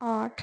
8।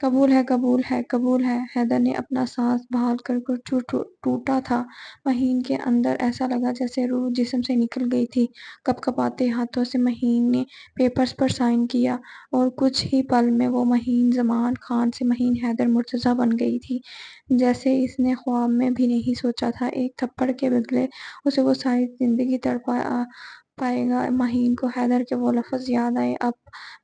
قبول ہے، قبول ہے، قبول ہے۔ حیدر نے اپنا سانس بحال کر ٹوٹا تھا۔ مہین کے اندر ایسا لگا جیسے روح جسم سے نکل گئی تھی۔ کپ کپاتے ہاتھوں سے مہین نے پیپرز پر سائن کیا اور کچھ ہی پل میں وہ مہین زمان خان سے مہین حیدر مرتضیٰ بن گئی تھی، جیسے اس نے خواب میں بھی نہیں سوچا تھا۔ ایک تھپڑ کے بدلے اسے وہ ساری زندگی تڑپا پائے گا۔ مہین کو حیدر کے وہ لفظ یاد آئے، اب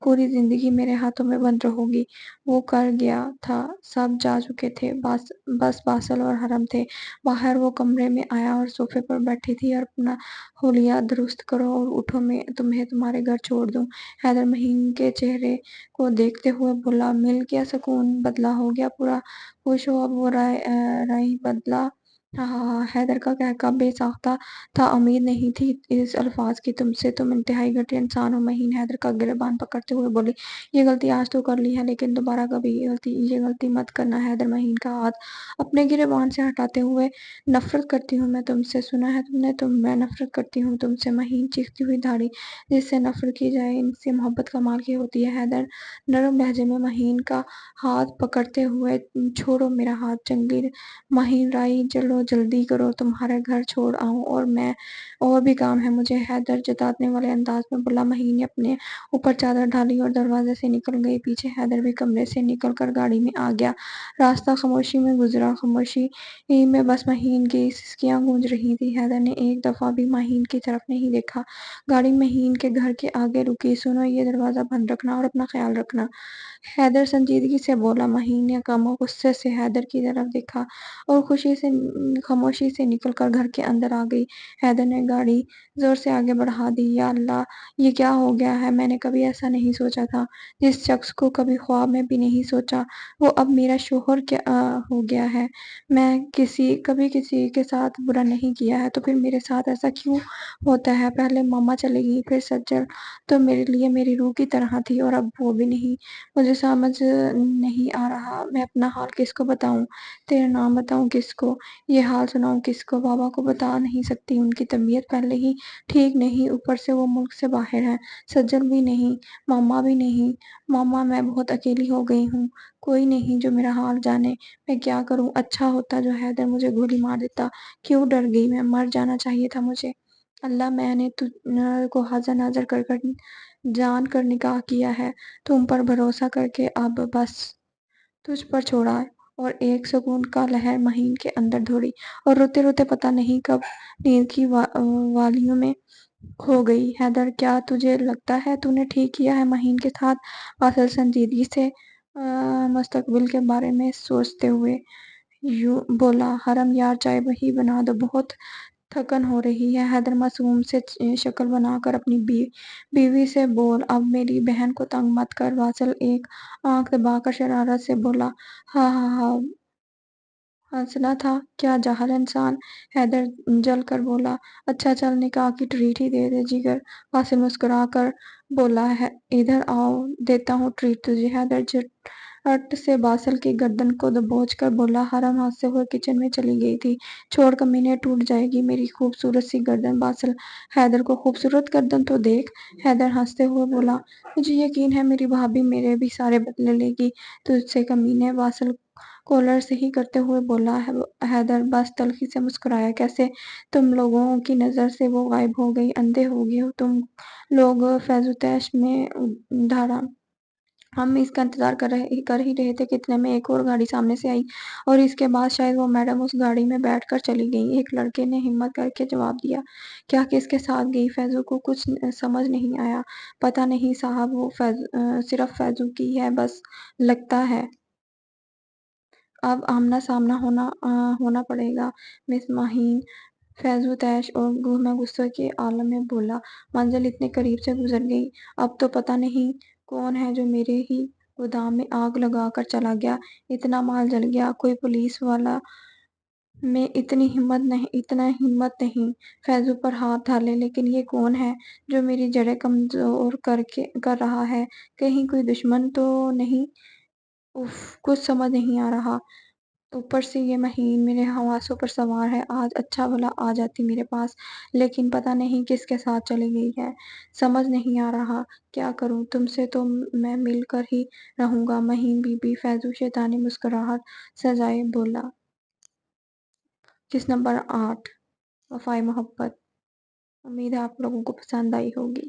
پوری زندگی میرے ہاتھوں میں بند رہو گی۔ وہ کر گیا تھا، سب جا چکے تھے، بس باسل اور حرم تھے۔ باہر وہ کمرے میں آیا اور صوفے پر بیٹھی تھی۔ اور اپنا حلیہ درست کرو اور اٹھو، میں تمہیں تمہارے گھر چھوڑ دوں۔ حیدر مہین کے چہرے کو دیکھتے ہوئے بولا، مل گیا سکون، بدلہ ہو گیا پورا، خوش ہو اب وہ رائے بدلہ۔ ہاں ہاں ہاں، حیدر کا قہقہ بے ساختہ تھا، امید نہیں تھی اس الفاظ کی تم سے، تم انتہائی گھٹیا انسان ہو۔ مہین حیدر کا گریبان پکڑتے ہوئے بولی، یہ غلطی آج تو کر لی ہے لیکن دوبارہ کبھی یہ غلطی مت کرنا۔ حیدر مہین کا ہاتھ اپنے گریبان سے ہٹاتے ہوئے، نفرت کرتی ہوں میں تم سے، سنا ہے تم نے، میں نفرت کرتی ہوں تم سے۔ مہین چیختی ہوئی دھاڑی، جس سے نفرت کی جائے ان سے محبت کمال کی ہوتی ہے۔ حیدر نرم لہجے میں مہین کا ہاتھ پکڑتے ہوئے، چھوڑو میرا ہاتھ جنگلی مہین رائی، چلو جلدی کرو، تمہارا گھر چھوڑ آؤں اور بھی کام ہے مجھے۔ حیدر جتانے والے انداز میں بولا۔ مہین نے اپنے اوپر چادر ڈالی اور دروازے سے نکل گئی پیچھے۔ حیدر بھی کمرے سے نکل کر گاڑی میں آ گیا۔ راستہ خاموشی میں گزرا، خاموشی میں بس مہین کی سسکیاں گونج رہی تھیں۔ حیدر نے ایک دفعہ بھی مہین کی طرف نہیں دیکھا۔ گاڑی مہین کے گھر کے آگے رکی۔ سنو، یہ دروازہ بند رکھنا اور اپنا خیال رکھنا، حیدر سنجیدگی سے بولا۔ مہین نے کم غصے سے حیدر کی طرف دیکھا اور خاموشی سے نکل کر گھر کے اندر آ گئی۔ حیدر نے گاڑی زور سے آگے بڑھا دی۔ یا اللہ، یہ کیا ہو گیا ہے؟ میں نے کبھی ایسا نہیں سوچا تھا، جس شخص کو کبھی خواب میں بھی نہیں سوچا، وہ اب میرا شوہر ہو گیا ہے۔ میں کبھی کسی کے ساتھ برا نہیں کیا ہے، تو پھر میرے ساتھ ایسا کیوں ہوتا ہے؟ پہلے ماما چلی گئی، پھر سجل تو میرے لیے میری روح کی طرح تھی، اور اب وہ بھی نہیں۔ مجھے سمجھ نہیں آ رہا میں اپنا حال کس کو بتاؤں، تیرا نام بتاؤں کس کو، یہ حال سناؤں کس کو؟ بابا کو بتا نہیں سکتی، ان کی طبیعت پہلے ہی ٹھیک نہیں، اوپر سے وہ ملک سے باہر ہیں۔ سجل بھی نہیں، ماما بھی نہیں۔ ماما، میں بہت اکیلی ہو گئی ہوں، کوئی نہیں جو میرا حال جانے، میں کیا کروں؟ اچھا ہوتا جو حیدر مجھے گولی مار دیتا، کیوں ڈر گئی میں؟ مر جانا چاہیے تھا مجھے۔ اللہ، میں نے تجھ کو حاضر ناظر کر جان کر نکاح کیا ہے، تم پر بھروسہ کر کے اب بس تجھ پر چھوڑا۔ اور ایک سکون کا لہر مہین کے اندر دوڑی اور روتے روتے پتہ نہیں کب نیند کی والیوں میں کھو گئی۔ حیدر، کیا تجھے لگتا ہے تو نے ٹھیک کیا ہے مہین کے ساتھ؟ باسل سنجیدگی سے مستقبل کے بارے میں سوچتے ہوئے یوں بولا۔ حرم یار، چائے وہی بنا دو، بہت تھکن ہو رہی ہے۔ حیدر معصوم سے شکل بنا کر اپنی بیوی سے بول، اب میری بہن کو تنگ مت کر۔ باسل ایک آنکھ دبا کر شرارت سے بولا، ہاں ہاں ہاں، ہنسنا تھا کیا جاہل انسان؟ حیدر جل کر بولا، اچھا چل، نکاح کی ٹریٹ ہی دے دے جگر۔ باسل مسکرا کر بولا، ادھر آؤ، دیتا ہوں ٹریٹ تجھے۔ حیدر جھٹ سے باسل کی گردن کو دبوچ کر بولا۔ حرم ہنستے ہوئے کچن میں چلی گئی تھی۔ چھوڑ کمینے، ٹوٹ جائے گی میری خوبصورت سی گردن۔ باسل حیدر کو، خوبصورت گردن تو دیکھ۔ حیدر ہنستے ہوئے بولا، مجھے یقین ہے میری بھابھی میرے بھی سارے بدلے لے گی تجھ سے کمینے۔ باسل کالر صحیح کرتے ہوئے بولا۔ حیدر بس تلخی سے مسکرایا، کیسے تم لوگوں کی نظر سے وہ غائب ہو گئی، اندھے ہو گئے ہو تم لوگ فیض و تیش میں دھڑا۔ ہم اس کا انتظار کر ہی رہے تھے کہ اتنے میں ایک اور گاڑی سامنے سے آئی، اور اس کے بعد شاید وہ میڈم اس گاڑی میں بیٹھ کر چلی گئیں۔ ایک لڑکے نے ہمت کر کے جواب دیا، کیا کس کے ساتھ گئی؟ فیضو کو کچھ سمجھ نہیں آیا۔ پتہ نہیں صاحب، وہ صرف فیضو کی ہے بس، لگتا ہے اب آمنا سامنا ہونا پڑے گا۔ مس مہین فیض و تیش اور گہ میں غصے کے عالم میں بولا، منزل اتنے قریب سے گزر گئی، اب تو پتہ نہیں کون ہے جو میرے ہی گودام میں آگ لگا کر چلا گیا، اتنا مال جل گیا، کوئی پولیس والا میں اتنا ہمت نہیں فیضو پر ہاتھ ڈالے، لیکن یہ کون ہے جو میری جڑیں کمزور کر رہا ہے؟ کہیں کوئی دشمن تو نہیں؟ اف، کچھ سمجھ نہیں آ رہا۔ اوپر سے یہ مہین میرے حواسوں پر سوار ہے۔ آج اچھا بھلا آ جاتی میرے پاس، لیکن پتہ نہیں کس کے ساتھ چلی گئی ہے۔ سمجھ نہیں آ رہا کیا کروں، تم سے تو میں مل کر ہی رہوں گا۔ مہین بی بی فیضو شیطانی مسکراہٹ سجائے بولا۔ کس نمبر 8 وفائے محبت۔ امید ہے آپ لوگوں کو پسند آئی ہوگی۔